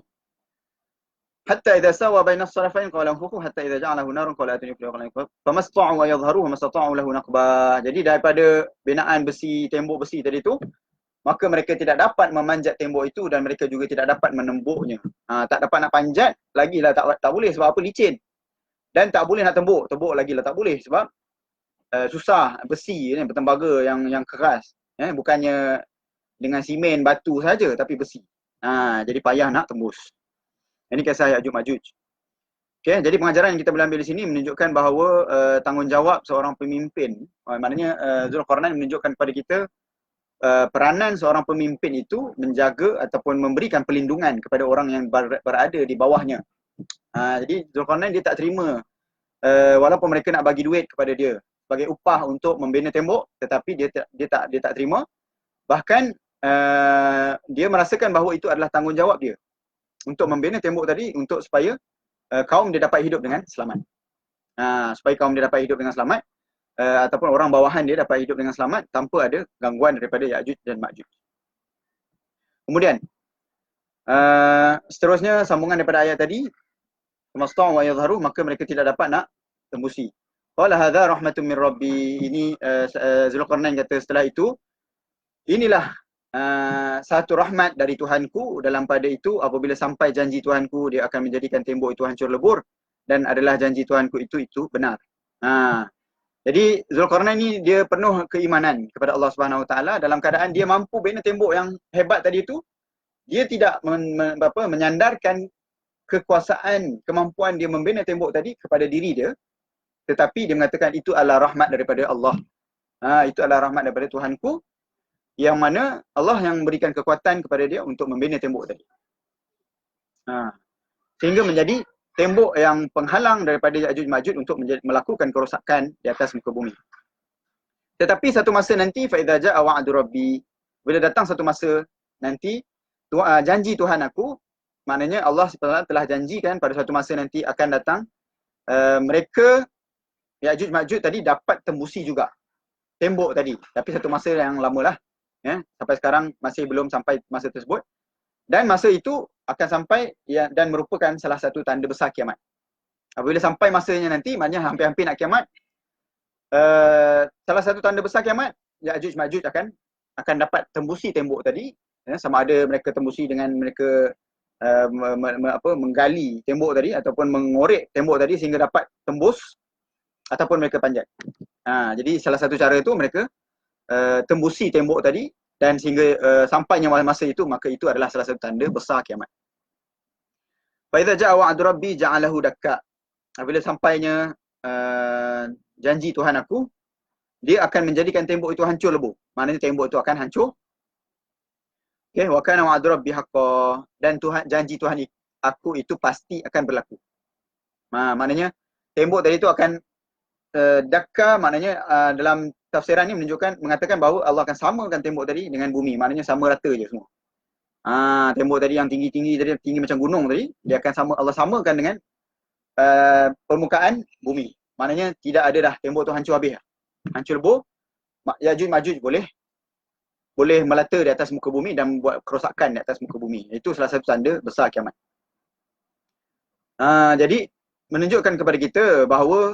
hatta idza sawa baina as-sarafain qala anfuqu hatta idza ja'alahu narun qala atuni fi qala famasta'u wa yadhharu wa mastata'u lahu naqba. Jadi daripada binaan besi, tembok besi tadi tu, maka mereka tidak dapat memanjat tembok itu dan mereka juga tidak dapat menembuknya. Tak dapat nak panjat lagilah, tak boleh sebab apa? Licin. Dan tak boleh nak tembuk lagilah tak boleh sebab susah, besi ni, bertembaga yang keras. Bukannya dengan simen, batu saja, tapi besi. Jadi payah nak tembus. Ini kisah Ya'juj Ma'juj. Okay, jadi pengajaran yang kita boleh ambil di sini menunjukkan bahawa tanggungjawab seorang pemimpin, maknanya Zulkarnain menunjukkan kepada kita peranan seorang pemimpin itu menjaga ataupun memberikan perlindungan kepada orang yang berada di bawahnya. Jadi Zulkarnain dia tak terima walaupun mereka nak bagi duit kepada dia sebagai upah untuk membina tembok, tetapi dia tak terima. Bahkan dia merasakan bahawa itu adalah tanggungjawab dia untuk membina tembok tadi untuk supaya kaum dia dapat hidup dengan selamat. Supaya kaum dia dapat hidup dengan selamat, ataupun orang bawahan dia dapat hidup dengan selamat tanpa ada gangguan daripada Ya'juj dan Ma'juj. Kemudian seterusnya sambungan daripada ayat tadi, famasta'u wa yadhharu, maka mereka tidak dapat nak tembusi. Qala hadza rahmatun min rabbi. Ini Zulkarnain kata setelah itu, inilah satu rahmat dari Tuhanku. Dalam pada itu apabila sampai janji Tuhanku, dia akan menjadikan tembok itu hancur lebur, dan adalah janji Tuhanku itu benar. Jadi Zulkarnain ni dia penuh keimanan kepada Allah Subhanahu Wa Taala. Dalam keadaan dia mampu bina tembok yang hebat tadi itu, dia tidak menyandarkan kekuasaan, kemampuan dia membina tembok tadi kepada diri dia, tetapi dia mengatakan itu adalah rahmat daripada Allah. Itu adalah rahmat daripada Tuhanku, yang mana Allah yang memberikan kekuatan kepada dia untuk membina tembok tadi. Sehingga menjadi tembok yang penghalang daripada Ya'juj Ma'juj untuk melakukan kerosakan di atas muka bumi. Tetapi satu masa nanti, fa idza ja'a wa'du rabbi, bila datang satu masa nanti, janji Tuhan aku, maknanya Allah SWT telah janjikan pada satu masa nanti akan datang, mereka Ya'juj Ma'juj tadi dapat tembusi juga tembok tadi, tapi satu masa yang lamalah. Sampai sekarang masih belum sampai masa tersebut, dan masa itu akan sampai dan merupakan salah satu tanda besar kiamat. Apabila sampai masanya nanti, maknanya hampir-hampir nak kiamat, salah satu tanda besar kiamat, Ya'juj Ma'juj akan dapat tembusi tembok tadi, sama ada mereka tembusi dengan mereka menggali tembok tadi ataupun mengorek tembok tadi sehingga dapat tembus, ataupun mereka panjat. Jadi salah satu cara itu mereka tembusi tembok tadi, dan sehingga sampainya masa itu, maka itu adalah salah satu tanda besar kiamat. Fa idza ja'a wa'du rabbi ja'alahu dakka. Apabila sampainya janji Tuhan aku, dia akan menjadikan tembok itu hancur lebur. Maknanya tembok itu akan hancur. Wa kana wa'du rabbi haqqan, dan janji Tuhan aku itu pasti akan berlaku. Maknanya tembok tadi tu akan dakka, maknanya dalam tafsiran ni mengatakan bahawa Allah akan samakan tembok tadi dengan bumi. Maknanya sama rata je semua. Tembok tadi yang tinggi-tinggi tadi, tinggi macam gunung tadi, dia akan Allah samakan dengan permukaan bumi. Maknanya tidak ada dah tembok tu hancur habis. Hancur lebur, Yajuj Majuj boleh melata di atas muka bumi dan buat kerosakan di atas muka bumi. Itu salah satu tanda besar kiamat. Jadi menunjukkan kepada kita bahawa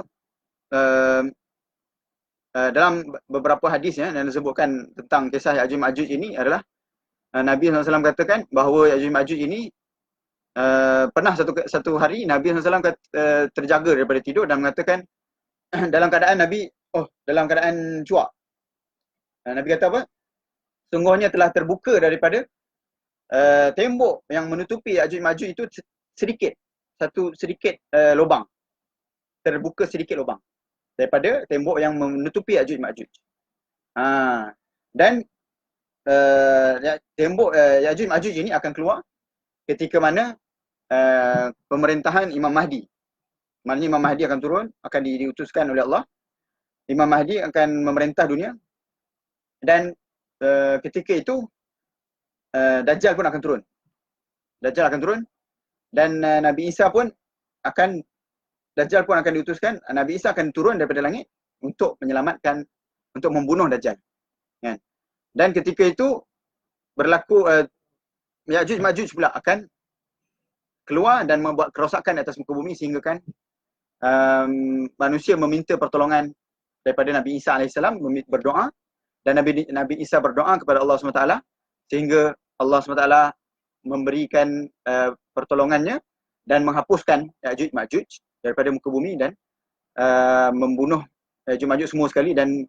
dalam beberapa hadis yang disebutkan tentang kisah Yajuj Majuj ini adalah Nabi SAW katakan bahawa Yajuj Majuj ini pernah satu hari Nabi SAW terjaga daripada tidur dan mengatakan dalam keadaan cuak. Nabi kata apa? Sungguhnya telah terbuka daripada tembok yang menutupi Yajuj Majuj itu sedikit lubang. Terbuka sedikit lubang daripada tembok yang menutupi Yajuj Majuj. Dan tembok Yajuj Majuj ini akan keluar ketika mana pemerintahan Imam Mahdi. Maknanya Imam Mahdi akan turun, akan diutuskan oleh Allah. Imam Mahdi akan memerintah dunia dan ketika itu Dajjal pun akan turun. Dajjal akan turun dan Nabi Isa pun akan Dajjal pun akan diutuskan, Nabi Isa akan turun daripada langit untuk menyelamatkan, untuk membunuh Dajjal. Kan? Dan ketika itu berlaku Yajuj Majuj pula akan keluar dan membuat kerosakan di atas muka bumi sehingga kan manusia meminta pertolongan daripada Nabi Isa AS berdoa dan Nabi Isa berdoa kepada Allah SWT sehingga Allah SWT memberikan pertolongannya dan menghapuskan Yajuj Majuj daripada muka bumi dan membunuh Yajuj Majuj semua sekali dan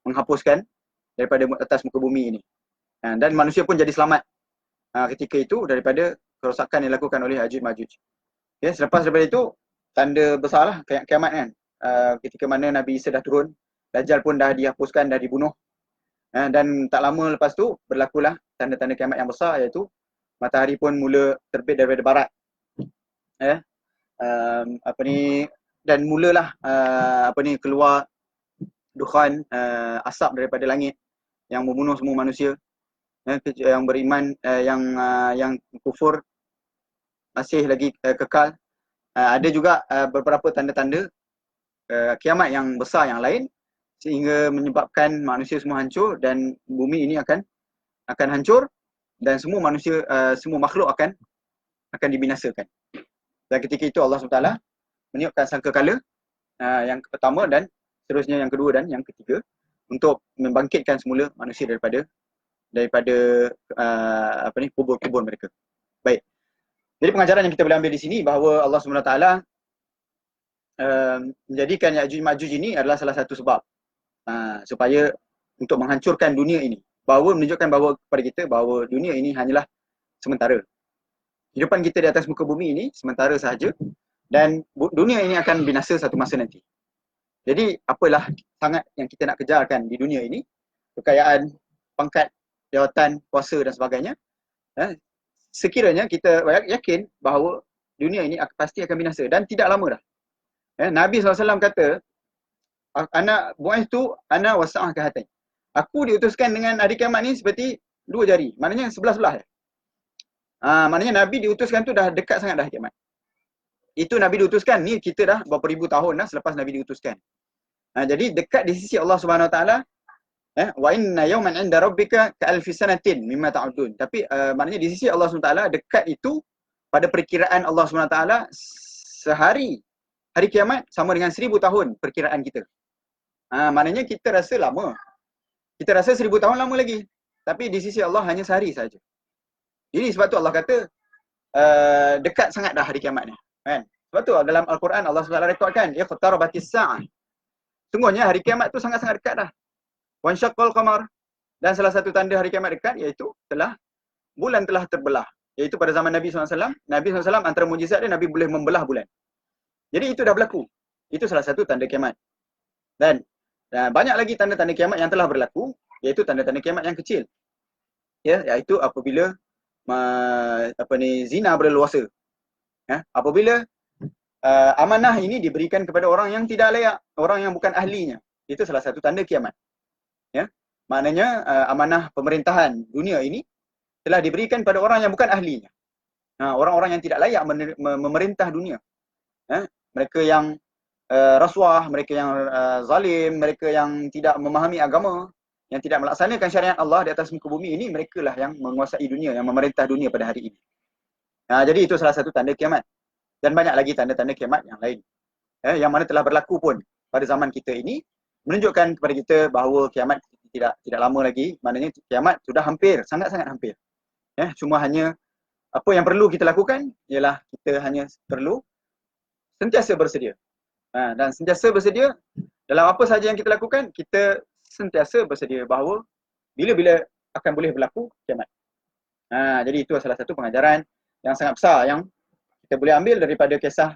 menghapuskan daripada atas muka bumi ini. Dan manusia pun jadi selamat ketika itu daripada kerosakan yang dilakukan oleh Yajuj Majuj. Okay, selepas daripada itu tanda besarlah kiamat kan. Ketika mana Nabi Isa dah turun, Dajjal pun dah dihapuskan, dah dibunuh. Dan tak lama lepas tu berlakulah tanda-tanda kiamat yang besar, iaitu matahari pun mula terbit daripada barat. Dan mulalah keluar dukhan, asap daripada langit yang membunuh semua manusia. Yang beriman, yang kufur masih lagi kekal. Ada juga beberapa tanda-tanda kiamat yang besar yang lain sehingga menyebabkan manusia semua hancur dan bumi ini akan hancur dan semua manusia, semua makhluk akan dibinasakan. Dan ketika itu Allah SWT meniupkan sangkakala yang pertama dan seterusnya yang kedua dan yang ketiga untuk membangkitkan semula manusia daripada kubur-kubur mereka. Baik. Jadi pengajaran yang kita boleh ambil di sini bahawa Allah SWT menjadikan Yajuj Majuj ini adalah salah satu sebab supaya untuk menghancurkan dunia ini. Bahawa menunjukkan bahawa kepada kita bahawa dunia ini hanyalah sementara. Kehidupan kita di atas muka bumi ini sementara sahaja dan dunia ini akan binasa satu masa nanti. Jadi apalah sangat yang kita nak kejarkan di dunia ini, kekayaan, pangkat, jawatan, kuasa dan sebagainya. Sekiranya kita yakin bahawa dunia ini pasti akan binasa dan tidak lama dah. Nabi SAW kata, anak buah itu ana wasa'ah kahatain. Aku diutuskan dengan hari kiamat ni seperti dua jari. Maknanya sebelah-sebelah. Maknanya Nabi diutuskan tu dah dekat sangat dah kiamat. Itu Nabi diutuskan, ni kita dah berapa ribu tahun dah selepas Nabi diutuskan. Jadi dekat di sisi Allah Subhanahu Wa Taala. Wa inna yawman 'inda rabbika ka'alfi sanatin mimma ta'udun. Tapi maknanya di sisi Allah Subhanahu Wa Taala dekat itu pada perkiraan Allah Subhanahu Wa Taala hari kiamat sama dengan 1000 tahun perkiraan kita. Maknanya kita rasa lama. Kita rasa 1000 tahun lama lagi. Tapi di sisi Allah hanya sehari saja. Jadi sebab tu Allah kata dekat sangat dah hari kiamat ni. Kan? Sebab tu dalam Al-Quran Allah SWT rekodkan iqtarabatis sa'ah. Sungguhnya hari kiamat tu sangat-sangat dekat dah. Wansyaqqal qamar. Dan salah satu tanda hari kiamat dekat iaitu bulan telah terbelah. Iaitu pada zaman Nabi SAW. Nabi SAW antara mujizat dia Nabi boleh membelah bulan. Jadi itu dah berlaku. Itu salah satu tanda kiamat. Dan banyak lagi tanda-tanda kiamat yang telah berlaku, iaitu tanda-tanda kiamat yang kecil. Iaitu apabila zina berleluasa. Apabila amanah ini diberikan kepada orang yang tidak layak, orang yang bukan ahlinya. Itu salah satu tanda kiamat. Ya. Maknanya amanah pemerintahan dunia ini telah diberikan pada orang yang bukan ahlinya. Orang-orang yang tidak layak memerintah dunia. Mereka yang rasuah, mereka yang zalim, mereka yang tidak memahami agama, yang tidak melaksanakan syariat Allah di atas muka bumi ini, mereka lah yang menguasai dunia, yang memerintah dunia pada hari ini. Jadi itu salah satu tanda kiamat. Dan banyak lagi tanda-tanda kiamat yang lain. Yang mana telah berlaku pun pada zaman kita ini, menunjukkan kepada kita bahawa kiamat tidak lama lagi, maknanya kiamat sudah hampir, sangat-sangat hampir. Cuma hanya apa yang perlu kita lakukan ialah kita hanya perlu sentiasa bersedia. Dan sentiasa bersedia dalam apa sahaja yang kita lakukan, kita sentiasa bersedia bahawa bila-bila akan boleh berlaku kiamat. Jadi itu salah satu pengajaran yang sangat besar yang kita boleh ambil daripada kisah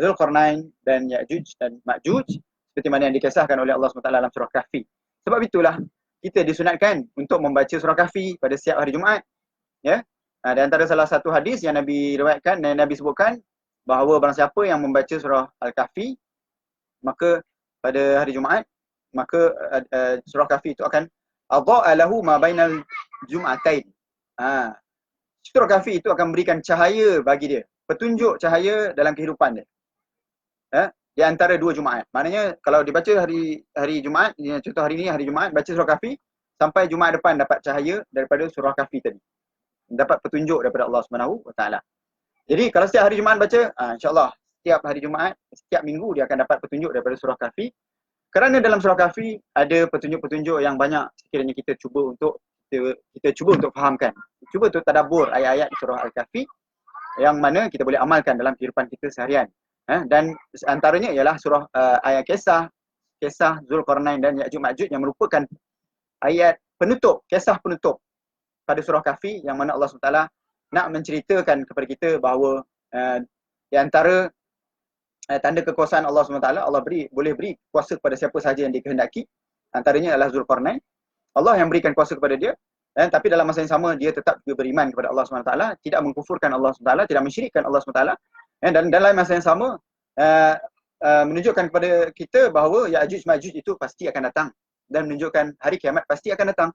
Zulkarnain dan Ya'juj dan Ma'juj, seperti mana yang dikisahkan oleh Allah SWT dalam surah Kahfi. Sebab itulah kita disunatkan untuk membaca surah Kahfi pada setiap hari Jumaat. Di antara salah satu hadis yang Nabi riwayatkan dan Nabi sebutkan bahawa barang siapa yang membaca surah Al-Kahfi, maka pada hari Jumaat, maka surah Kahfi itu akan adha'a lahu ma bainal jum'atain. Surah Kahfi itu akan memberikan cahaya bagi dia, petunjuk cahaya dalam kehidupan dia. Di antara dua Jumaat. Maknanya kalau dibaca hari Jumaat, contoh hari ini hari Jumaat, baca surah Kahfi, sampai Jumaat depan dapat cahaya daripada surah Kahfi tadi. Dapat petunjuk daripada Allah SWT. Jadi kalau setiap hari Jumaat baca, insya-Allah setiap hari Jumaat, setiap minggu dia akan dapat petunjuk daripada surah Kahfi. Kerana dalam surah Kahfi ada petunjuk-petunjuk yang banyak, sekiranya kita cuba untuk fahamkan. Cuba untuk tadabbur ayat-ayat surah Al-Kahfi yang mana kita boleh amalkan dalam kehidupan kita seharian. Dan antaranya ialah surah ayat kisah Zulkarnain dan Ya'juj Ma'juj yang merupakan ayat penutup, kisah penutup pada surah Kahfi, yang mana Allah SWT nak menceritakan kepada kita bahawa di antara tanda kekuasaan Allah SWT, Allah boleh beri kuasa kepada siapa sahaja yang dikehendaki. Antaranya adalah Zulkarnain. Allah yang berikan kuasa kepada dia, tapi dalam masa yang sama dia tetap juga beriman kepada Allah SWT, tidak mengkufurkan Allah SWT, tidak mensyirikkan Allah SWT. Dan dalam masa yang sama menunjukkan kepada kita bahawa Ya'juj Ma'juj itu pasti akan datang, dan menunjukkan hari kiamat pasti akan datang.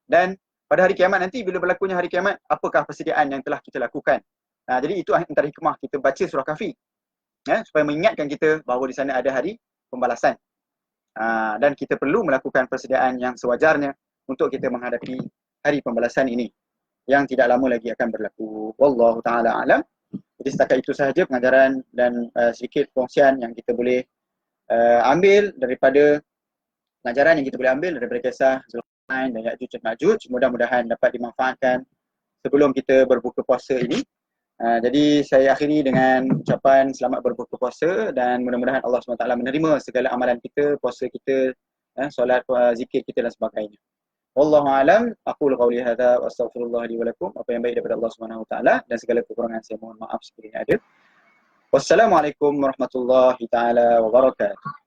Dan pada hari kiamat nanti, bila berlakunya hari kiamat, apakah persediaan yang telah kita lakukan. Jadi itu antara hikmah kita baca surah Kahfi, supaya mengingatkan kita bahawa di sana ada hari pembalasan. Dan kita perlu melakukan persediaan yang sewajarnya untuk kita menghadapi hari pembalasan ini yang tidak lama lagi akan berlaku. Wallahu ta'ala alam. Jadi setakat itu sahaja pengajaran dan sedikit perkongsian yang kita boleh ambil daripada pengajaran yang kita boleh ambil daripada kisah Zulkarnain dan Ya'juj dan Ma'juj. Mudah-mudahan dapat dimanfaatkan sebelum kita berbuka puasa ini. Jadi saya akhiri dengan ucapan selamat berbuka puasa, dan mudah-mudahan Allah SWT menerima segala amalan kita, puasa kita, solat, zikir kita dan sebagainya. Wallahu a'lam. Aqulu qawli hadza wa astaghfirullah li wa lakum. Apa yang baik daripada Allah SWT dan segala kekurangan saya mohon maaf sekiranya ada. Wassalamualaikum warahmatullahi taala wabarakatuh.